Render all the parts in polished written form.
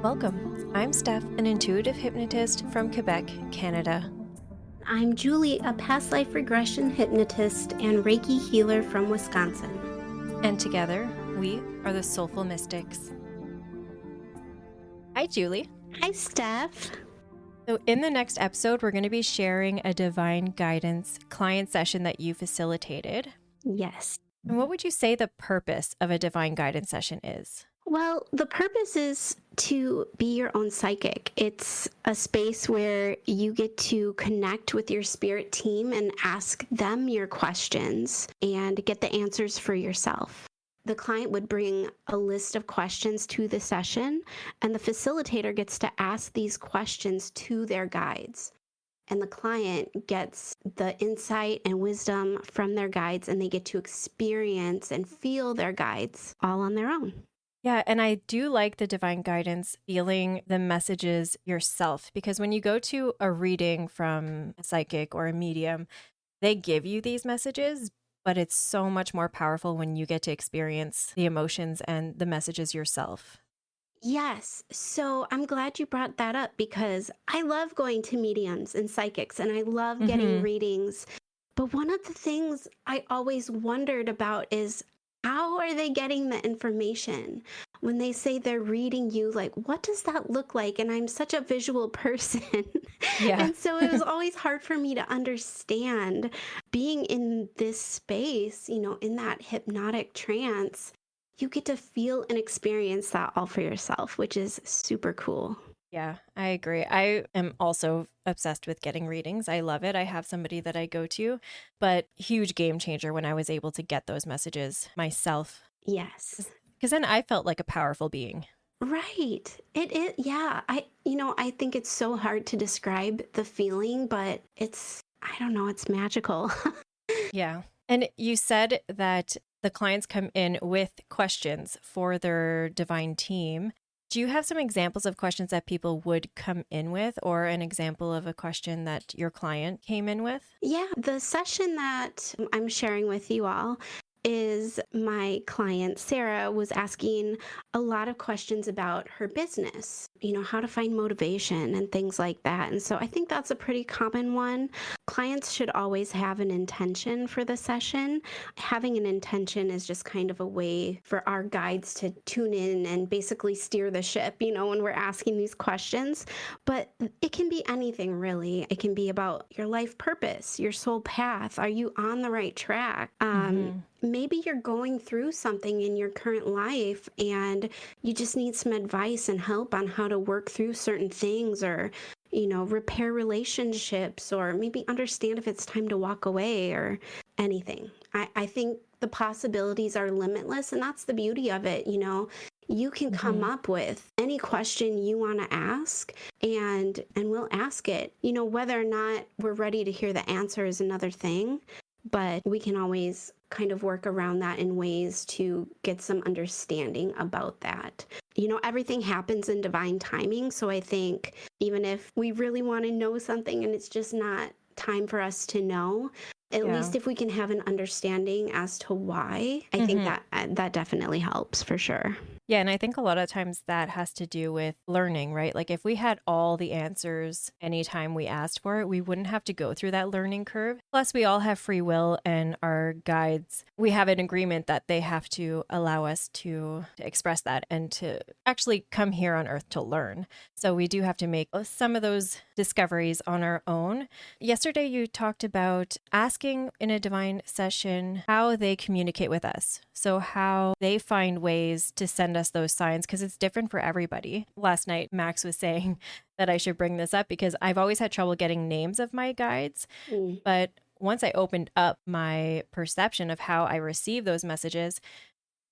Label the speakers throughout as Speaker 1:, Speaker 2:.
Speaker 1: Welcome. I'm Steph, an intuitive hypnotist from Quebec, Canada.
Speaker 2: I'm Julie, a past life regression hypnotist and Reiki healer from Wisconsin.
Speaker 1: And together, we are the Soulful Mystics. Hi, Julie.
Speaker 2: Hi, Steph.
Speaker 1: So in the next episode, we're going to be sharing a divine guidance client session that you facilitated.
Speaker 2: Yes.
Speaker 1: And what would you say the purpose of a divine guidance session is?
Speaker 2: Well, the purpose is to be your own psychic. It's a space where you get to connect with your spirit team and ask them your questions and get the answers for yourself. The client would bring a list of questions to the session, and the facilitator gets to ask these questions to their guides. And the client gets the insight and wisdom from their guides, and they get to experience and feel their guides all on their own.
Speaker 1: Yeah, and I do like the divine guidance, feeling the messages yourself, because when you go to a reading from a psychic or a medium, they give you these messages, but it's so much more powerful when you get to experience the emotions and the messages yourself.
Speaker 2: Yes. So I'm glad you brought that up because I love going to mediums and psychics and I love getting readings. But one of the things I always wondered about is how are they getting the information? When they say they're reading you, like, what does that look like? And I'm such a visual person.
Speaker 1: Yeah.
Speaker 2: And so it was always hard for me to understand being in this space, in that hypnotic trance. You get to feel and experience that all for yourself, which is super cool.
Speaker 1: Yeah, I agree. I am also obsessed with getting readings. I love it. I have somebody that I go to, but huge game changer when I was able to get those messages myself.
Speaker 2: Yes.
Speaker 1: Because then I felt like a powerful being.
Speaker 2: Right. It is. Yeah. I think it's so hard to describe the feeling, but I don't know, it's magical.
Speaker 1: Yeah. And you said that the clients come in with questions for their divine team. Do you have some examples of questions that people would come in with, or an example of a question that your client came in with?
Speaker 2: Yeah. The session that I'm sharing with you all is my client, Sarah, was asking a lot of questions about her business, how to find motivation and things like that. And so I think that's a pretty common one. Clients should always have an intention for the session. Having an intention is just kind of a way for our guides to tune in and basically steer the ship, when we're asking these questions. But it can be anything, really. It can be about your life purpose, your soul path. Are you on the right track? Maybe you're going through something in your current life and you just need some advice and help on how to work through certain things or, repair relationships or maybe understand if it's time to walk away or anything. I think the possibilities are limitless, and that's the beauty of it. You can come up with any question you want to ask and we'll ask it. Whether or not we're ready to hear the answer is another thing, but we can always kind of work around that in ways to get some understanding about that. Everything happens in divine timing. So I think even if we really want to know something and it's just not time for us to know, at least if we can have an understanding as to why, I think that definitely helps for sure.
Speaker 1: Yeah, and I think a lot of times that has to do with learning, right? Like if we had all the answers anytime we asked for it, we wouldn't have to go through that learning curve. Plus, we all have free will, and our guides, we have an agreement that they have to allow us to express that and to actually come here on Earth to learn. So we do have to make some of those discoveries on our own. Yesterday, you talked about asking in a divine session how they communicate with us. So how they find ways to send us those signs, because it's different for everybody. Last night, Max was saying that I should bring this up because I've always had trouble getting names of my guides. But once I opened up my perception of how I receive those messages,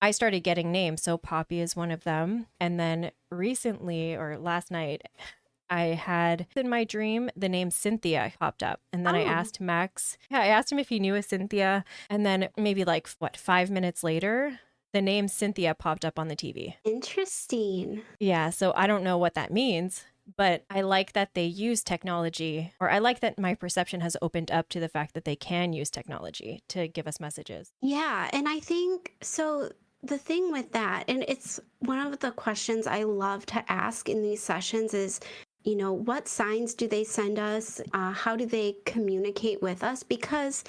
Speaker 1: I started getting names. So Poppy is one of them. And then recently, or last night, I had in my dream the name Cynthia popped up. And then I asked Max, I asked him if he knew a Cynthia. And then maybe 5 minutes later, the name Cynthia popped up on the TV.
Speaker 2: Interesting.
Speaker 1: Yeah, so I don't know what that means, but I like that they use technology, or I like that my perception has opened up to the fact that they can use technology to give us messages.
Speaker 2: Yeah, and I think so the thing with that, and it's one of the questions I love to ask in these sessions is, what signs do they send us? How do they communicate with us? Because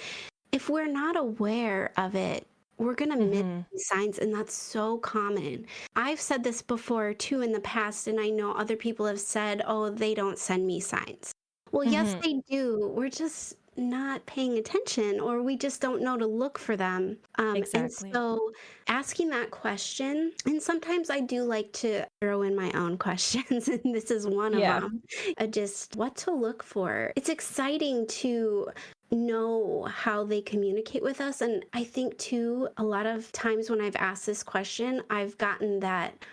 Speaker 2: if we're not aware of it, we're going to miss
Speaker 1: Hmm.
Speaker 2: these signs, and that's so common. I've said this before too in the past, and I know other people have said, oh, they don't send me signs. Well, yes,
Speaker 1: Hmm.
Speaker 2: they do. We're just not paying attention, or we just don't know to look for them. And
Speaker 1: Exactly.
Speaker 2: so asking that question, and sometimes I do like to throw in my own questions, and this is one of
Speaker 1: Yeah.
Speaker 2: them. Just what to look for. It's exciting to know how they communicate with us. And I think, too, a lot of times when I've asked this question, I've gotten that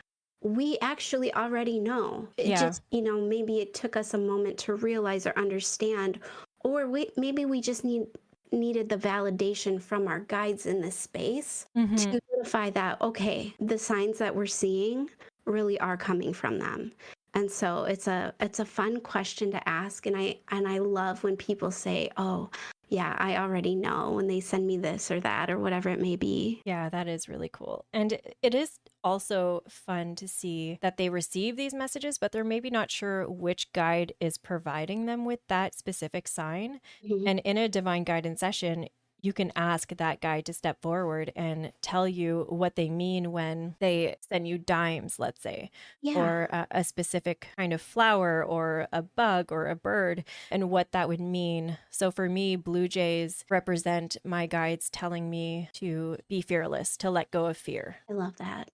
Speaker 2: we actually already know. It
Speaker 1: Yeah.
Speaker 2: just, maybe it took us a moment to realize or understand, or maybe we just needed the validation from our guides in this space
Speaker 1: Hmm.
Speaker 2: to verify that, okay, the signs that we're seeing really are coming from them. And so it's a fun question to ask, and I love when people say, "Oh, yeah, I already know," when they send me this or that or whatever it may be.
Speaker 1: Yeah, that is really cool. And it is also fun to see that they receive these messages, but they're maybe not sure which guide is providing them with that specific sign.
Speaker 2: Mhm.
Speaker 1: And in a divine guidance session, you can ask that guide to step forward and tell you what they mean when they send you dimes, let's say,
Speaker 2: Yeah,
Speaker 1: or a specific kind of flower or a bug or a bird, and what that would mean. So for me, blue jays represent my guides telling me to be fearless, to let go of fear.
Speaker 2: I love that.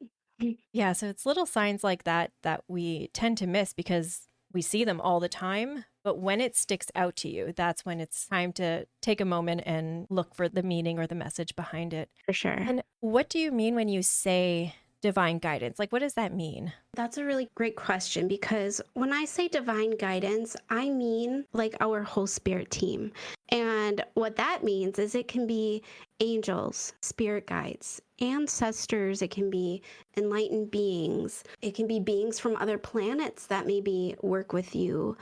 Speaker 1: Yeah, so it's little signs like that that we tend to miss because we see them all the time. But when it sticks out to you, that's when it's time to take a moment and look for the meaning or the message behind it.
Speaker 2: For sure.
Speaker 1: And what do you mean when you say divine guidance? Like, what does that mean?
Speaker 2: That's a really great question, because when I say divine guidance, I mean like our whole spirit team. And what that means is it can be angels, spirit guides, ancestors, it can be enlightened beings, it can be beings from other planets that maybe work with you.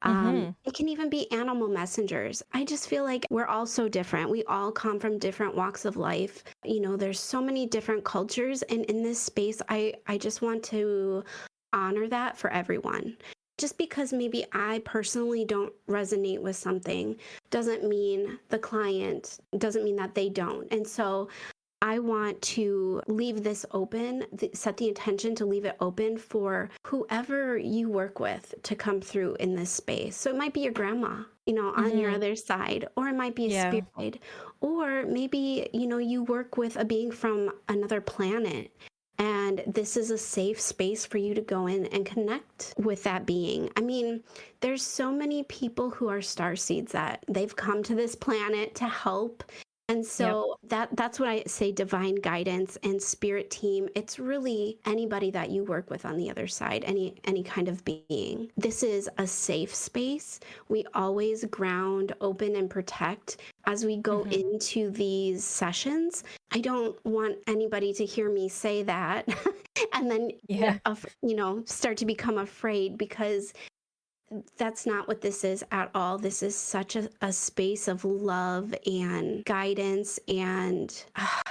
Speaker 1: Mm-hmm.
Speaker 2: It can even be animal messengers. I just feel like we're all so different. We all come from different walks of life. There's so many different cultures. And in this space, I just want to honor that for everyone. Just because maybe I personally don't resonate with something doesn't mean the client, doesn't mean that they don't. And so I want to leave this open, set the intention to leave it open for whoever you work with to come through in this space. So it might be your grandma, on your
Speaker 1: Mm-hmm.
Speaker 2: other side, or it might be a
Speaker 1: Yeah.
Speaker 2: spirit guide, or maybe, you work with a being from another planet. And this is a safe space for you to go in and connect with that being. I mean, there's so many people who are star seeds that they've come to this planet to help, and
Speaker 1: Yep.
Speaker 2: so that's what I say, divine guidance and spirit team. It's really anybody that you work with on the other side, any kind of being. This is a safe space. We always ground, open, and protect as we go
Speaker 1: Mm-hmm.
Speaker 2: into these sessions. I don't want anybody to hear me say that and then
Speaker 1: Yeah.
Speaker 2: start to become afraid, because that's not what this is at all. This is such a space of love and guidance, and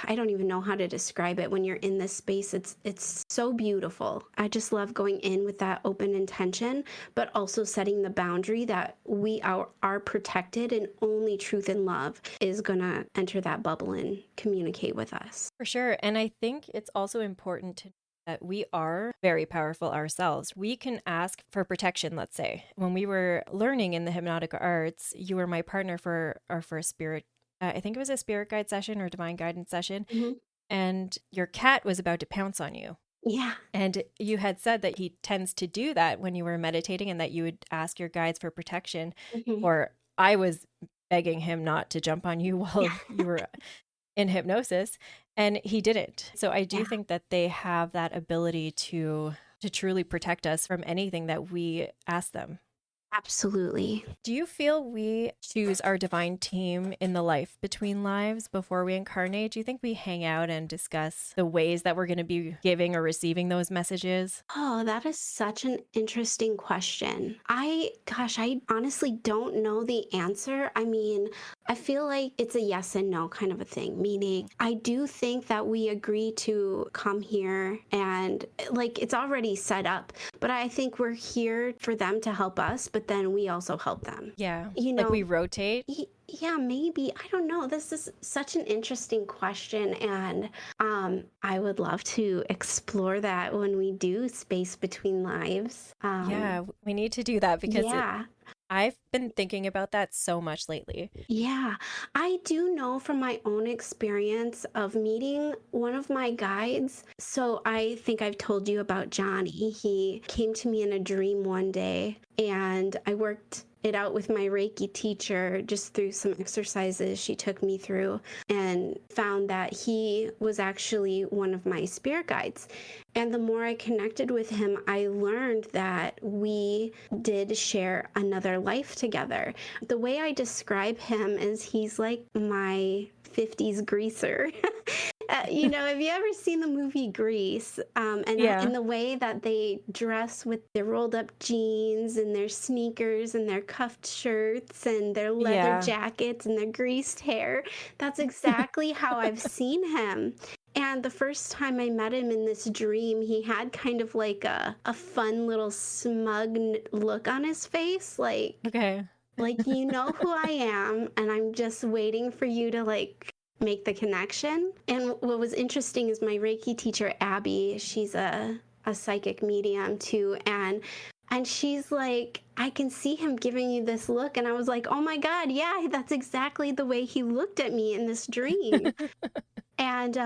Speaker 2: I don't even know how to describe it. When you're in this space, it's so beautiful. I just love going in with that open intention, but also setting the boundary that we are protected, and only truth and love is gonna enter that bubble and communicate with us.
Speaker 1: For sure. And I think it's also important to know that we are very powerful ourselves. We can ask for protection, let's say. When we were learning in the hypnotic arts, you were my partner for our first spirit. I think it was a spirit guide session or divine guidance session.
Speaker 2: Mhm.
Speaker 1: And your cat was about to pounce on you.
Speaker 2: Yeah.
Speaker 1: And you had said that he tends to do that when you were meditating and that you would ask your guides for protection.
Speaker 2: Mhm.
Speaker 1: Or I was begging him not to jump on you while you were in hypnosis, and he didn't. So I do
Speaker 2: Yeah.
Speaker 1: think that they have that ability to truly protect us from anything that we ask them.
Speaker 2: Absolutely.
Speaker 1: Do you feel we choose our divine team in the life between lives before we incarnate? Do you think we hang out and discuss the ways that we're going to be giving or receiving those messages?
Speaker 2: Oh, that is such an interesting question. I honestly don't know the answer. I mean, I feel like it's a yes and no kind of a thing, meaning I do think that we agree to come here and like it's already set up, but I think we're here for them to help us, but then we also help them.
Speaker 1: Yeah.
Speaker 2: You
Speaker 1: Like we
Speaker 2: know,
Speaker 1: rotate?
Speaker 2: yeah, maybe. I don't know. This is such an interesting question, and I would love to explore that when we do Space Between Lives.
Speaker 1: Yeah, we need to do that because
Speaker 2: Yeah,
Speaker 1: I've been thinking about that so much lately.
Speaker 2: yeah. I do know from my own experience of meeting one of my guides. So I think I've told you about Johnny. He came to me in a dream one day, and I worked it out with my Reiki teacher just through some exercises she took me through and found that he was actually one of my spirit guides. And the more I connected with him, I learned that we did share another life together. The way I describe him is he's like my 50s greaser. Have you ever seen the movie Grease? And
Speaker 1: Yeah.
Speaker 2: the way that they dress with their rolled up jeans and their sneakers and their cuffed shirts and their leather
Speaker 1: Yeah.
Speaker 2: jackets and their greased hair, that's exactly how I've seen him. And the first time I met him in this dream, he had kind of like a fun little smug look on his face,
Speaker 1: Okay.
Speaker 2: you know who I am, and I'm just waiting for you to like make the connection. And what was interesting is my Reiki teacher, Abby, she's a psychic medium too, and she's like, I can see him giving you this look. And I was like, oh my God, yeah, that's exactly the way he looked at me in this dream. And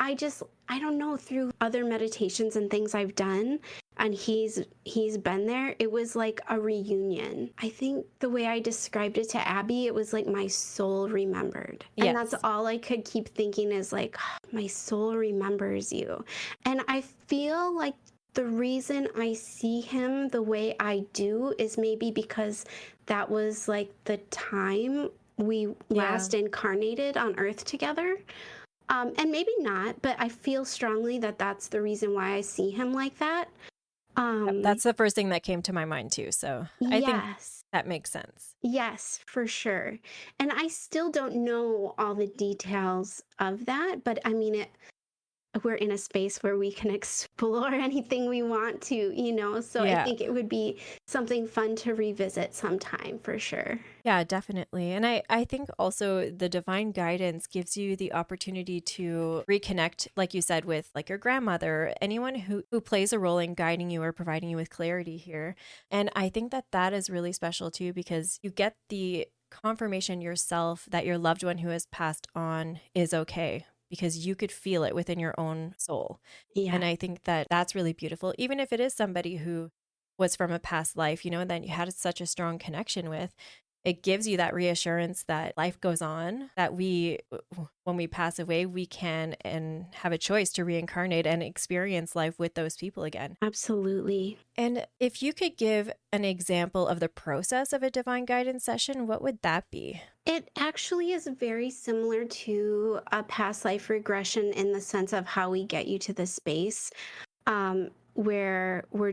Speaker 2: I don't know, through other meditations and things I've done, and he's been there, it was like a reunion. I think the way I described it to Abby, it was like my soul remembered. And that's
Speaker 1: Yes.
Speaker 2: all I could keep thinking is like, my soul remembers you. And I feel like the reason I see him the way I do is maybe because that was like the time we
Speaker 1: Yeah.
Speaker 2: last incarnated on Earth together. And maybe not, but I feel strongly that that's the reason why I see him like that.
Speaker 1: Yep,
Speaker 2: Um,
Speaker 1: that's the first thing that came to my mind too. So I think
Speaker 2: yes,
Speaker 1: that makes sense.
Speaker 2: yes, for sure. And I still don't know all the details of that, but I mean, we're in a space where we can explore anything we want to. So I
Speaker 1: Yeah.
Speaker 2: think it would be something fun to revisit sometime for sure.
Speaker 1: Yeah, definitely. And I think also the divine guidance gives you the opportunity to reconnect, like you said, with like your grandmother, anyone who plays a role in guiding you or providing you with clarity here. And I think that that is really special too, because you get the confirmation yourself that your loved one who has passed on is okay because you could feel it within your own soul.
Speaker 2: Yeah,
Speaker 1: And I think that that's really beautiful, even if it is somebody who was from a past life, and that you had such a strong connection with. It gives you that reassurance that life goes on, that when we pass away, we can and have a choice to reincarnate and experience life with those people again.
Speaker 2: absolutely.
Speaker 1: And if you could give an example of the process of a divine guidance session, what would that be?
Speaker 2: It actually is very similar to a past life regression in the sense of how we get you to the space, where we're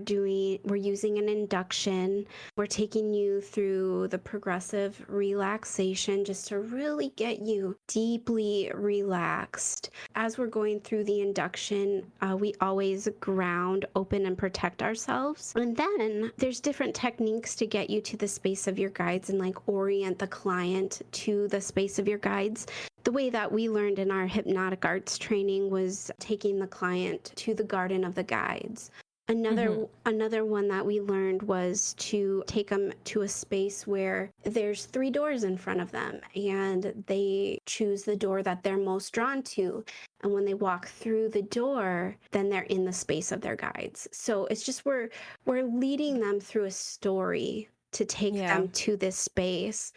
Speaker 2: using an induction. We're taking you through the progressive relaxation just to really get you deeply relaxed. As we're going through the induction, we always ground, open, and protect ourselves. And then there's different techniques to get you to the space of your guides and like orient the client to the space of your guides. The way that we learned in our hypnotic arts training was taking the client to the garden of the guides.
Speaker 1: Hmm.
Speaker 2: Another one that we learned was to take them to a space where there's 3 doors in front of them and they choose the door that they're most drawn to. And when they walk through the door, then they're in the space of their guides. So it's just we're leading them through a story to take
Speaker 1: Yeah.
Speaker 2: them to this space.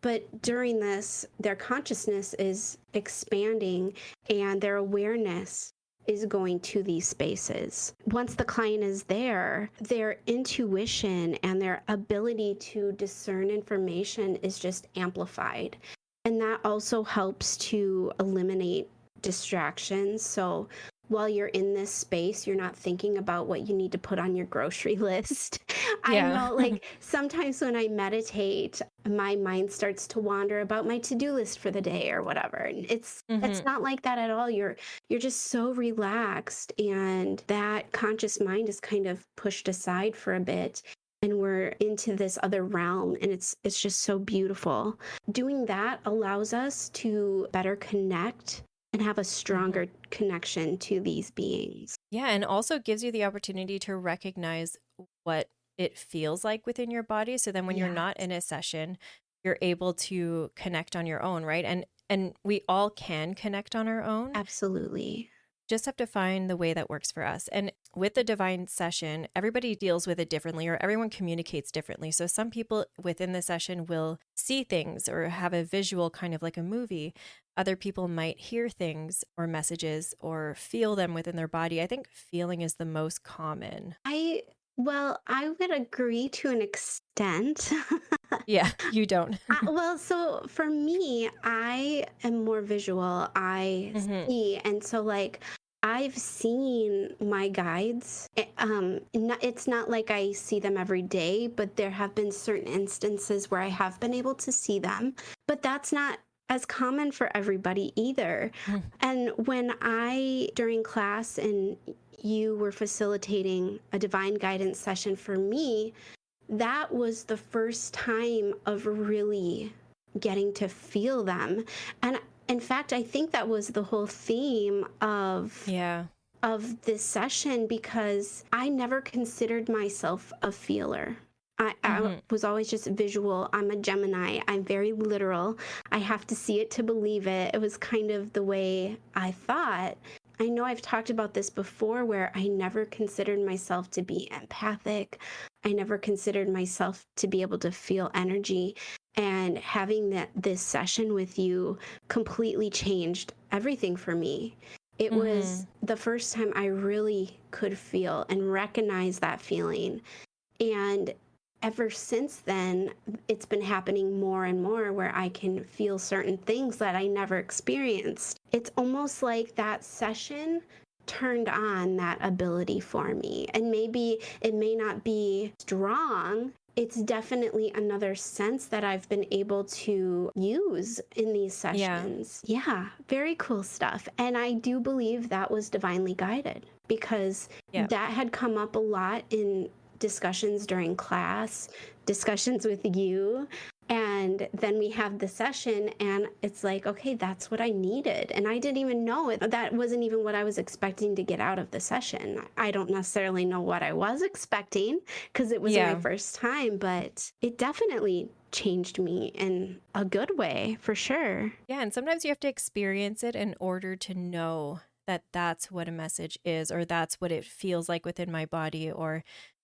Speaker 2: But during this, their consciousness is expanding and their awareness is going to these spaces. Once the client is there, their intuition and their ability to discern information is just amplified. And that also helps to eliminate distractions. So while you're in this space, you're not thinking about what you need to put on your grocery list. I
Speaker 1: Yeah.
Speaker 2: know, like, sometimes when I meditate, my mind starts to wander about my to-do list for the day or whatever. And it's
Speaker 1: Hmm.
Speaker 2: not like that at all. You're just so relaxed, and that conscious mind is kind of pushed aside for a bit, and we're into this other realm, and it's just so beautiful. Doing that allows us to better connect and have a
Speaker 1: Hmm.
Speaker 2: stronger connection to these beings.
Speaker 1: Yeah, and also gives you the opportunity to recognize what it feels like within your body. So then when you're not
Speaker 2: Yes,
Speaker 1: in a session, you're able to connect on your own, right? And we all can connect on our own.
Speaker 2: absolutely.
Speaker 1: Just have to find the way that works for us. And with the divine session, everybody deals with it differently, or everyone communicates differently. So some people within the session will see things or have a visual, kind of like a movie. Other people might hear things or messages or feel them within their body. I think feeling is the most common.
Speaker 2: I would agree to an extent.
Speaker 1: Yeah, you don't.
Speaker 2: Well, so for me, I am more visual. I
Speaker 1: Hmm.
Speaker 2: see, and so like I've seen my guides. It's not like I see them every day, but there have been certain instances where I have been able to see them. But that's not as common for everybody either. And when during class, and you were facilitating a divine guidance session for me, that was the first time of really getting to feel them. And in fact, I think that was the whole theme
Speaker 1: Yeah.
Speaker 2: of this session, because I never considered myself a feeler. I
Speaker 1: Hmm.
Speaker 2: was always just visual. I'm a Gemini. I'm very literal. I have to see it to believe it. It was kind of the way I thought. I know I've talked about this before, where I never considered myself to be empathic. I never considered myself to be able to feel energy. And having this session with you completely changed everything for me. It was
Speaker 1: Hmm.
Speaker 2: the first time I really could feel and recognize that feeling. And ever since then, it's been happening more and more, where I can feel certain things that I never experienced. It's almost like that session turned on that ability for me. And maybe it may not be strong. It's definitely another sense that I've been able to use in these
Speaker 1: Yeah.
Speaker 2: sessions. Yeah, very cool stuff. And I do believe that was divinely guided, because
Speaker 1: Yeah.
Speaker 2: that had come up a lot in discussions during class, discussions with you. And then we have the session, and it's like, okay, that's what I needed. And I didn't even know it. That wasn't even what I was expecting to get out of the session. I don't necessarily know what I was expecting, because it was my
Speaker 1: Yeah.
Speaker 2: first time, but it definitely changed me in a good way, for sure.
Speaker 1: Yeah, and sometimes you have to experience it in order to know that that's what a message is, or that's what it feels like within my body, or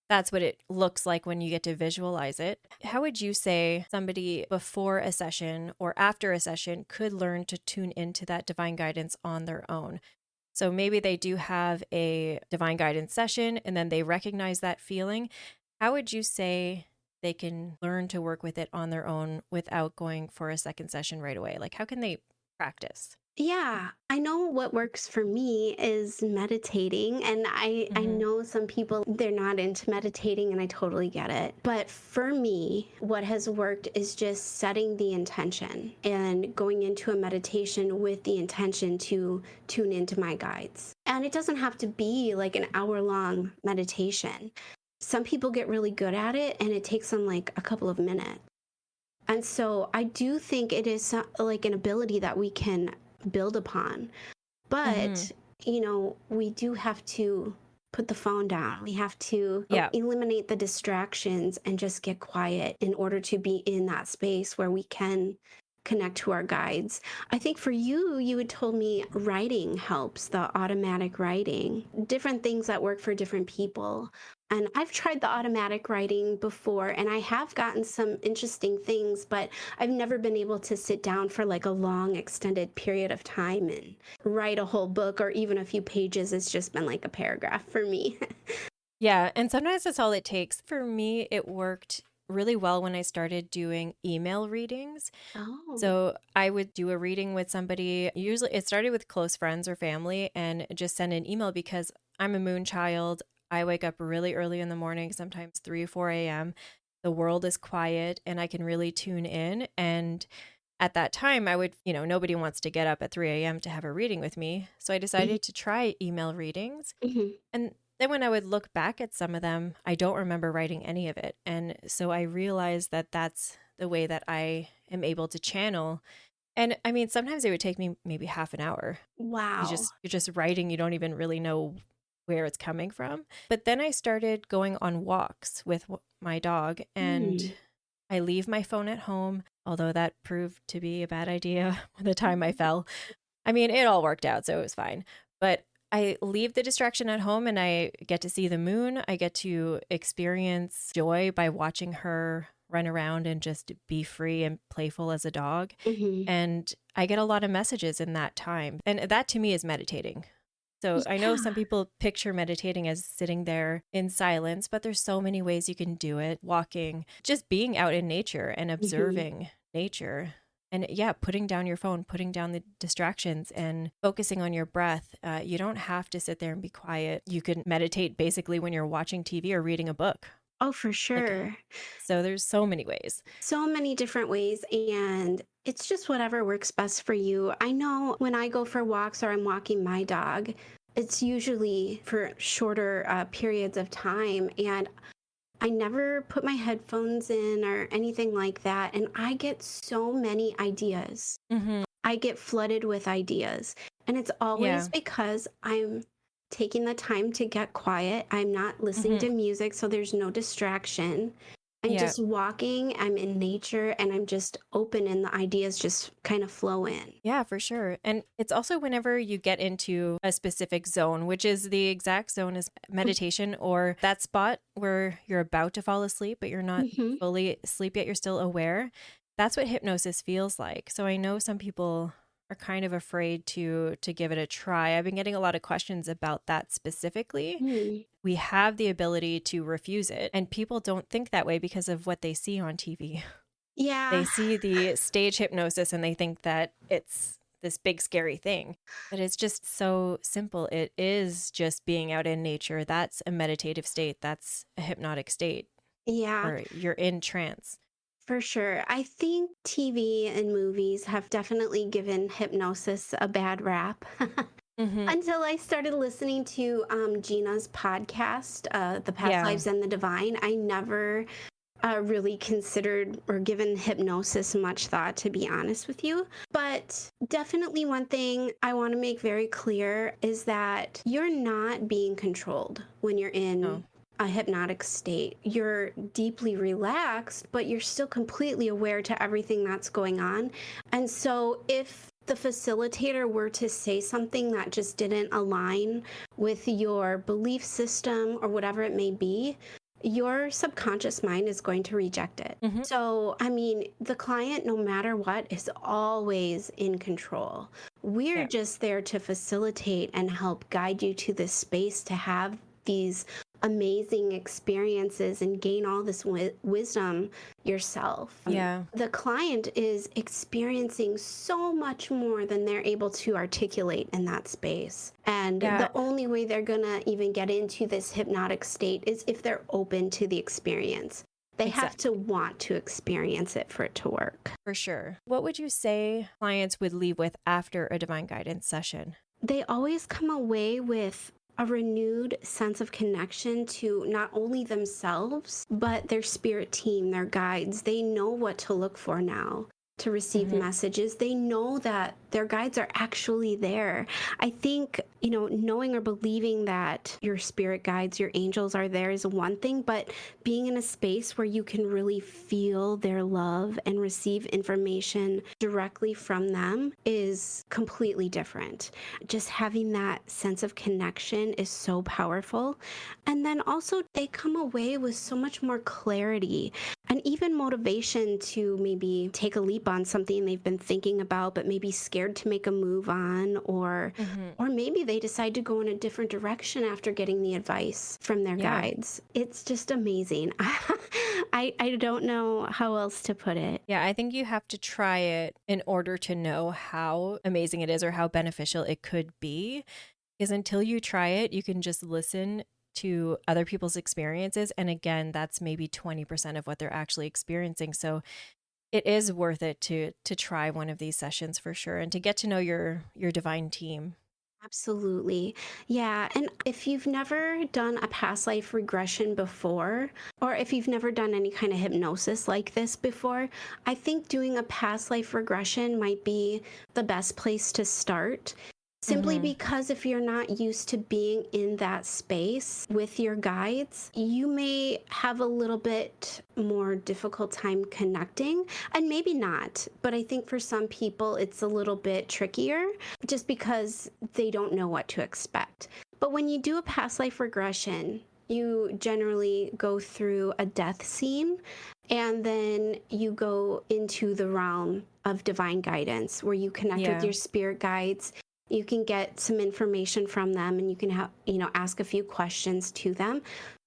Speaker 1: that's what it looks like when you get to visualize it. How would you say somebody before a session or after a session could learn to tune into that divine guidance on their own? So maybe they do have a divine guidance session and then they recognize that feeling. How would you say they can learn to work with it on their own without going for a second session right away? Like, how can they practice?
Speaker 2: Yeah, I know what works for me is meditating, and I
Speaker 1: Hmm.
Speaker 2: know some people, they're not into meditating, and I totally get it. But for me, what has worked is just setting the intention and going into a meditation with the intention to tune into my guides. And it doesn't have to be like an hour-long meditation. Some people get really good at it, and it takes them like a couple of minutes. And so I do think it is like an ability that we can build upon.
Speaker 1: Hmm.
Speaker 2: But, we do have to put the phone down. We have to
Speaker 1: Yeah.
Speaker 2: eliminate the distractions and just get quiet in order to be in that space where we can connect to our guides. I think for you, you had told me writing helps, the automatic writing, different things that work for different people. And I've tried the automatic writing before and I have gotten some interesting things, but I've never been able to sit down for like a long extended period of time and write a whole book or even a few pages. It's just been like a paragraph for me.
Speaker 1: Yeah, and sometimes that's all it takes. For me, it worked really well when I started doing email readings.
Speaker 2: Oh.
Speaker 1: So I would do a reading with somebody. Usually it started with close friends or family and just send an email because I'm a moon child. I wake up really early in the morning, sometimes 3 or 4 a.m. The world is quiet and I can really tune in. And at that time, I would, nobody wants to get up at 3 a.m. to have a reading with me. So I decided to try email readings.
Speaker 2: Mhm.
Speaker 1: And then when I would look back at some of them, I don't remember writing any of it. And so I realized that that's the way that I am able to channel. And I mean, sometimes it would take me maybe half an hour.
Speaker 2: Wow.
Speaker 1: You're just writing, you don't even really know where it's coming from. But then I started going on walks with my dog and
Speaker 2: Mm.
Speaker 1: I leave my phone at home, although that proved to be a bad idea by the time I fell. I mean, it all worked out, so it was fine. But I leave the distraction at home and I get to see the moon. I get to experience joy by watching her run around and just be free and playful as a dog.
Speaker 2: Mhm.
Speaker 1: And I get a lot of messages in that time. And that to me is meditating. So I know some
Speaker 2: Yeah.
Speaker 1: people picture meditating as sitting there in silence, but there's so many ways you can do it. Walking, just being out in nature and
Speaker 2: Mhm.
Speaker 1: observing nature. And yeah, putting down your phone, putting down the distractions and focusing on your breath. You don't have to sit there and be quiet. You can meditate basically when you're watching TV or reading a book.
Speaker 2: Oh, for
Speaker 1: Like,
Speaker 2: sure.
Speaker 1: so there's so many ways.
Speaker 2: So many different ways, and it's just whatever works best for you. I know when I go for walks or I'm walking my dog, it's usually for shorter periods of time, and I never put my headphones in or anything like that, and I get so many ideas.
Speaker 1: Hmm.
Speaker 2: I get flooded with ideas, and it's always
Speaker 1: Yeah.
Speaker 2: because I'm taking the time to get quiet. I'm not listening
Speaker 1: Hmm.
Speaker 2: to music, so there's no distraction. I'm
Speaker 1: Yeah.
Speaker 2: just walking, I'm in nature, and I'm just open, and the ideas just kind of flow in.
Speaker 1: Yeah, for sure. And it's also whenever you get into a specific zone, which is the exact zone as meditation or that spot where you're about to fall asleep, but you're not
Speaker 2: Hmm.
Speaker 1: fully asleep yet, you're still aware. That's what hypnosis feels like. So I know some people are kind of afraid to give it a try. I've been getting a lot of questions about that specifically.
Speaker 2: Mm.
Speaker 1: We have the ability to refuse it, and people don't think that way because of what they see on TV. They
Speaker 2: Yeah.
Speaker 1: see the stage hypnosis and they think that it's this big scary thing. But it's just so simple. It is just being out in nature. That's a meditative state. That's a hypnotic state
Speaker 2: Yeah,
Speaker 1: where you're in trance.
Speaker 2: for sure. I think TV and movies have definitely given hypnosis a bad rap.
Speaker 1: Hmm.
Speaker 2: Until I started listening to Gina's podcast, The Past
Speaker 1: Yeah.
Speaker 2: Lives and the Divine, I never really considered or given hypnosis much thought, to be honest with you. But definitely, one thing I want to make very clear is that you're not being controlled when you're in
Speaker 1: No.
Speaker 2: a hypnotic state. You're deeply relaxed, but you're still completely aware to everything that's going on. And so, if the facilitator were to say something that just didn't align with your belief system or whatever it may be, your subconscious mind is going to reject it.
Speaker 1: Hmm.
Speaker 2: So, I mean, the client, no matter what, is always in control. We're
Speaker 1: Yeah.
Speaker 2: just there to facilitate and help guide you to this space to have these amazing experiences and gain all this wisdom yourself.
Speaker 1: Yeah.
Speaker 2: The client is experiencing so much more than they're able to articulate in that space. And
Speaker 1: Yeah.
Speaker 2: the only way they're going to even get into this hypnotic state is if they're open to the experience. They have to
Speaker 1: Exactly.
Speaker 2: want to experience it for it to work.
Speaker 1: For sure. What would you say clients would leave with after a divine guidance session?
Speaker 2: They always come away with a renewed sense of connection to not only themselves, but their spirit team, their guides. They know what to look for now. to receive
Speaker 1: Mhm.
Speaker 2: messages. They know that their guides are actually there. I think, knowing or believing that your spirit guides, your angels are there is one thing, but being in a space where you can really feel their love and receive information directly from them is completely different. Just having that sense of connection is so powerful. And then also, they come away with so much more clarity and even motivation to maybe take a leap on something they've been thinking about, but maybe scared to make a move on,
Speaker 1: Mhm.
Speaker 2: or maybe they decide to go in a different direction after getting the advice from their
Speaker 1: Yeah.
Speaker 2: guides. It's just amazing. I don't know how else to put it.
Speaker 1: Yeah, I think you have to try it in order to know how amazing it is or how beneficial it could be. Because until you try it, you can just listen to other people's experiences. And again, that's maybe 20% of what they're actually experiencing. So it is worth it to try one of these sessions for sure and to get to know your divine team.
Speaker 2: Absolutely. Yeah. And if you've never done a past life regression before, or if you've never done any kind of hypnosis like this before, I think doing a past life regression might be the best place to start. Simply
Speaker 1: Hmm.
Speaker 2: because if you're not used to being in that space with your guides, you may have a little bit more difficult time connecting, and maybe not. But I think for some people, it's a little bit trickier just because they don't know what to expect. But when you do a past life regression, you generally go through a death scene and then you go into the realm of divine guidance where you connect with
Speaker 1: Yeah.
Speaker 2: your spirit guides. You can get some information from them and you can ask a few questions to them.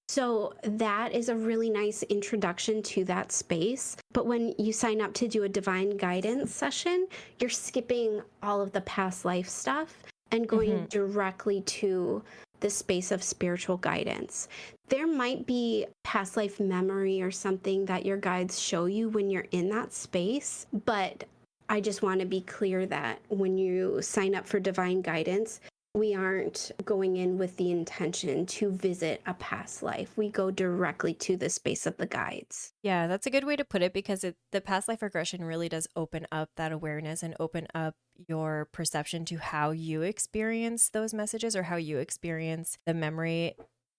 Speaker 2: So that is a really nice introduction to that space. But when you sign up to do a divine guidance session, you're skipping all of the past life stuff and going
Speaker 1: Hmm.
Speaker 2: directly to the space of spiritual guidance. There might be past life memory or something that your guides show you when you're in that space, but I just want to be clear that when you sign up for divine guidance, we aren't going in with the intention to visit a past life. We go directly to the space of the guides.
Speaker 1: Yeah, that's a good way to put it because the past life regression really does open up that awareness and open up your perception to how you experience those messages or how you experience the memory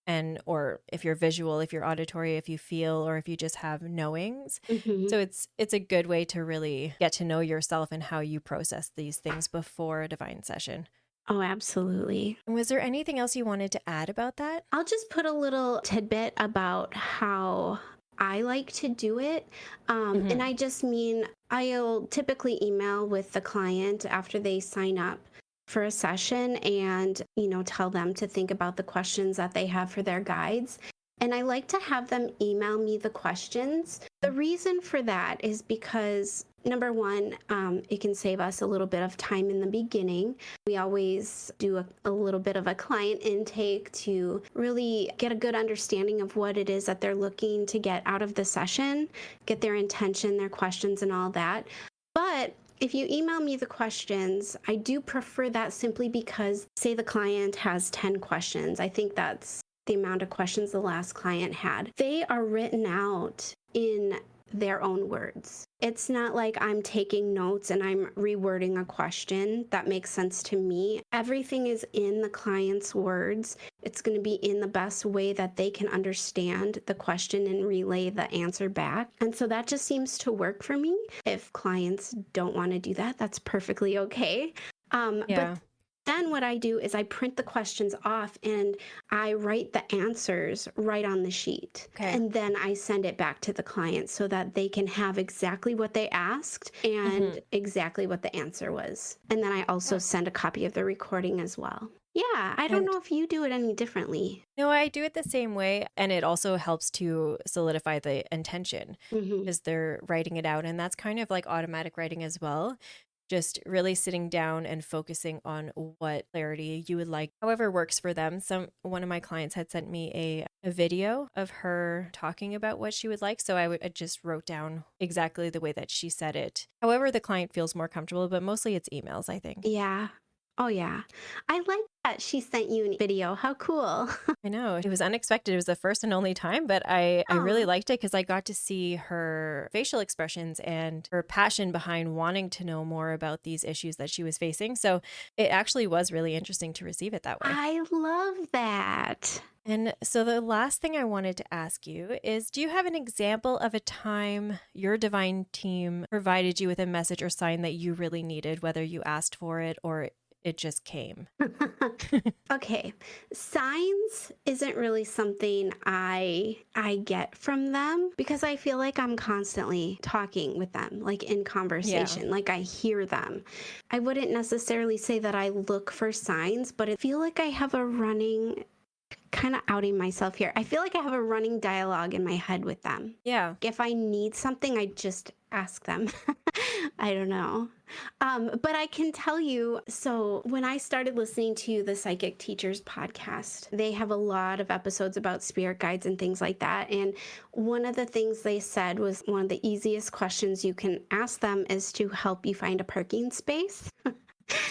Speaker 1: and or if you're visual, if you're auditory, if you feel or if you just have knowings.
Speaker 2: Hmm.
Speaker 1: So it's a good way to really get to know yourself and how you process these things before a divine session.
Speaker 2: Oh, absolutely.
Speaker 1: Was there anything else you wanted to add about that?
Speaker 2: I'll just put a little tidbit about how I like to do it. And
Speaker 1: Hmm.
Speaker 2: I just mean I'll typically email with the client after they sign up for a session and, tell them to think about the questions that they have for their guides. And I like to have them email me the questions. The reason for that is because, number one, it can save us a little bit of time in the beginning. We always do a little bit of a client intake to really get a good understanding of what it is that they're looking to get out of the session, get their intention, their questions, and all that. But if you email me the questions, I do prefer that simply because, say, the client has 10 questions. I think that's the amount of questions the last client had. They are written out in their own words. It's not like I'm taking notes and I'm rewording a question that makes sense to me. Everything is in the client's words. It's going to be in the best way that they can understand the question and relay the answer back. And so that just seems to work for me. If clients don't want to do that, that's perfectly okay. But
Speaker 1: Yeah.
Speaker 2: then what I do is I print the questions off and I write the answers right on the sheet.
Speaker 1: Okay.
Speaker 2: And then I send it back to the client so that they can have exactly what they asked
Speaker 1: Hmm.
Speaker 2: and exactly what the answer was. And then I also
Speaker 1: Yeah.
Speaker 2: send a copy of the recording as well. Yeah, I don't
Speaker 1: And
Speaker 2: know if you do it any differently.
Speaker 1: no, I do it the same way. And it also helps to solidify the intention
Speaker 2: Hmm.
Speaker 1: because they're writing it out. And that's kind of like automatic writing as well. Just really sitting down and focusing on what clarity you would like, however works for them. One of my clients had sent me a video of her talking about what she would like. So I just wrote down exactly the way that she said it. However, the client feels more comfortable, but mostly it's emails, I think.
Speaker 2: Yeah. Oh, yeah. I like that she sent you a video. How cool.
Speaker 1: I know. It was unexpected. It was the first and only time, but I really
Speaker 2: Oh,
Speaker 1: liked it because I got to see her facial expressions and her passion behind wanting to know more about these issues that she was facing. So it actually was really interesting to receive it that way.
Speaker 2: I love that.
Speaker 1: And so the last thing I wanted to ask you is, do you have an example of a time your divine team provided you with a message or sign that you really needed, whether you asked for it or it just came?
Speaker 2: Okay. Signs isn't really something I get from them because I feel like I'm constantly talking with them, like in
Speaker 1: Yeah.
Speaker 2: conversation, like I hear them. I wouldn't necessarily say that I look for signs, but I feel like I have a running kind of outing myself here. I feel like I have a running dialogue in my head with them.
Speaker 1: Yeah.
Speaker 2: If I need something, I just ask them. I don't know. But I can tell you so when I started listening to the Psychic Teachers podcast, they have a lot of episodes about spirit guides and things like that. And one of the things they said was one of the easiest questions you can ask them is to help you find a parking space.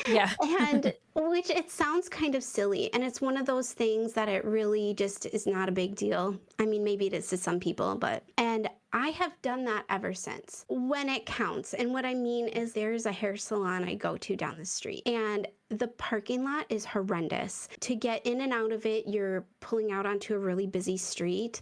Speaker 1: Yeah.
Speaker 2: And which it sounds kind of silly. And it's one of those things that it really just is not a big deal. I mean, maybe it is to some people, and I have done that ever since when it counts. And what I mean is there's a hair salon I go to down the street, and the parking lot is horrendous. To get in and out of it, you're pulling out onto a really busy street.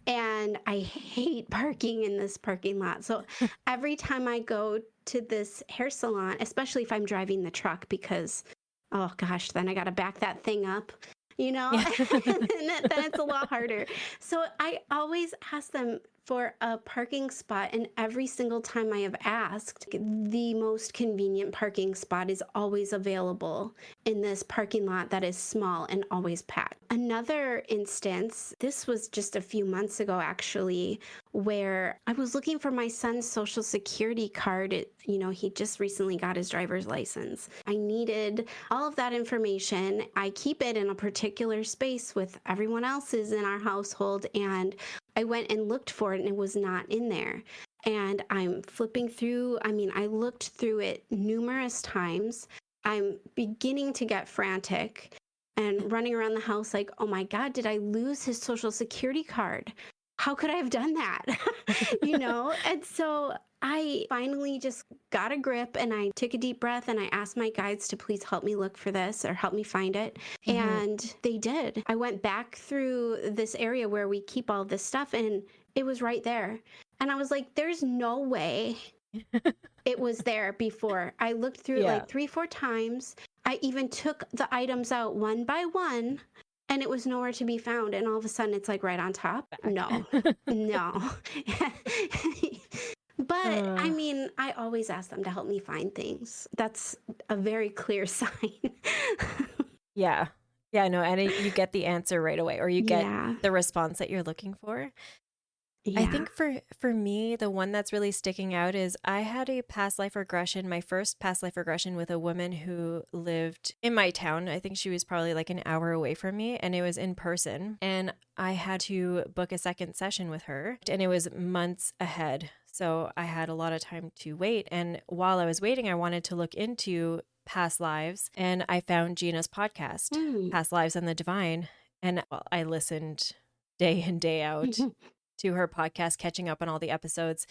Speaker 2: And I hate parking in this parking lot. So every time I go to this hair salon, especially if I'm driving the truck, because, oh gosh, then I got to back that thing up, you know,
Speaker 1: Yeah.
Speaker 2: then it's a lot harder. So I always ask them for a parking spot. And every single time I have asked, the most convenient parking spot is always available in this parking lot that is small and always packed. Another instance, this was just a few months ago actually, where I was looking for my son's social security card. He just recently got his driver's license. I needed all of that information. I keep it in a particular space with everyone else's in our household, and I went and looked for it and it was not in there. And I'm flipping through, I looked through it numerous times. I'm beginning to get frantic and running around the house like, oh my God, did I lose his social security card? How could I have done that? And so I finally just got a grip and I took a deep breath and I asked my guides to please help me look for this or help me find it.
Speaker 1: Mhm.
Speaker 2: And they did. I went back through this area where we keep all this stuff and it was right there. And I was like, there's no way it was there before. I looked through it
Speaker 1: Yeah.
Speaker 2: like 3, 4 times. I even took the items out one by one and it was nowhere to be found. And all of a sudden it's like right on top. No,
Speaker 1: Back.
Speaker 2: no. But
Speaker 1: Uh,
Speaker 2: I always ask them to help me find things. That's a very clear sign.
Speaker 1: yeah. Yeah, no, and you get the answer right away or you get
Speaker 2: Yeah.
Speaker 1: the response that you're looking for. I
Speaker 2: Yeah.
Speaker 1: think for me, the one that's really sticking out is I had a past life regression, my first past life regression with a woman who lived in my town. I think she was probably like an hour away from me, and it was in person. And I had to book a second session with her, and it was months ahead. So I had a lot of time to wait. And while I was waiting, I wanted to look into past lives, and I found Gina's podcast,
Speaker 2: Mm.
Speaker 1: Past Lives and the Divine. And well, I listened day in, day out to her podcast, catching up on all the episodes.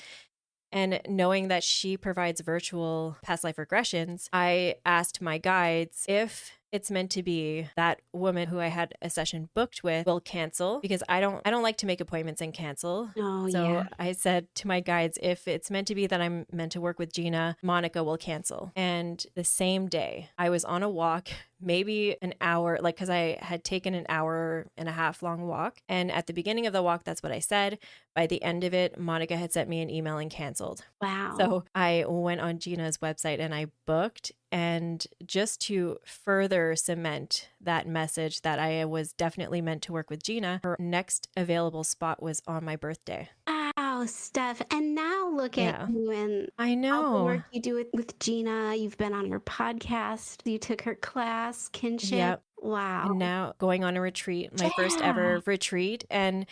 Speaker 1: And knowing that she provides virtual past life regressions, I asked my guides if it's meant to be that woman who I had a session booked with will cancel because I don't like to make appointments and cancel.
Speaker 2: Oh,
Speaker 1: So
Speaker 2: yeah.
Speaker 1: I said to my guides, if it's meant to be that I'm meant to work with Gina, Monica will cancel. And the same day I was on a walk, maybe an hour, like, because I had taken an hour and a half long walk. And at the beginning of the walk, that's what I said. By the end of it, Monica had sent me an email and canceled.
Speaker 2: Wow.
Speaker 1: So I went on Gina's website and I booked. And just to further cement that message that I was definitely meant to work with Gina, her next available spot was on my birthday.
Speaker 2: Wow, Steph. And now look at
Speaker 1: Yeah,
Speaker 2: you and
Speaker 1: I
Speaker 2: all the
Speaker 1: know.
Speaker 2: work you do with Gina. You've been on her podcast. You took her class, kinship.
Speaker 1: Yep.
Speaker 2: Wow.
Speaker 1: And now going on a retreat, my first
Speaker 2: Yeah.
Speaker 1: ever retreat. And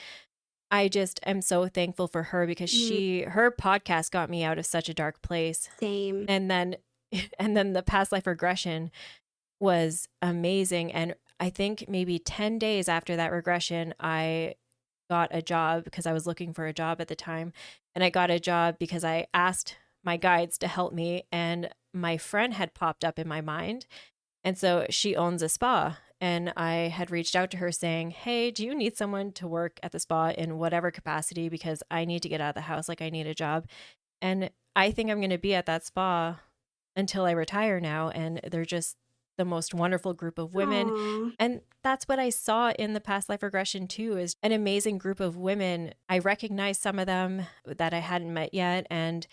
Speaker 1: I just am so thankful for her because
Speaker 2: Mm,
Speaker 1: her podcast got me out of such a dark place.
Speaker 2: same.
Speaker 1: And then and then the past life regression was amazing. And I think maybe 10 days after that regression, I got a job because I was looking for a job at the time. And I got a job because I asked my guides to help me, and my friend had popped up in my mind. And so she owns a spa. And I had reached out to her saying, "Hey, do you need someone to work at the spa in whatever capacity? Because I need to get out of the house. Like, I need a job. And I think I'm going to be at that spa until I retire now." And they're just the most wonderful group of women.
Speaker 2: Aw.
Speaker 1: And that's what I saw in the past life regression too, is an amazing group of women. I recognized some of them that I hadn't met yet. And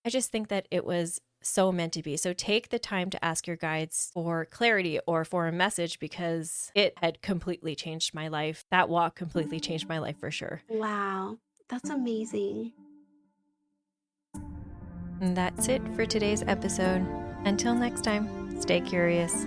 Speaker 1: I just think that it was so meant to be. So take the time to ask your guides for clarity or for a message, because it had completely changed my life. That walk completely changed my life for sure.
Speaker 2: Wow. That's amazing.
Speaker 1: And that's it for today's episode. Until next time, stay curious.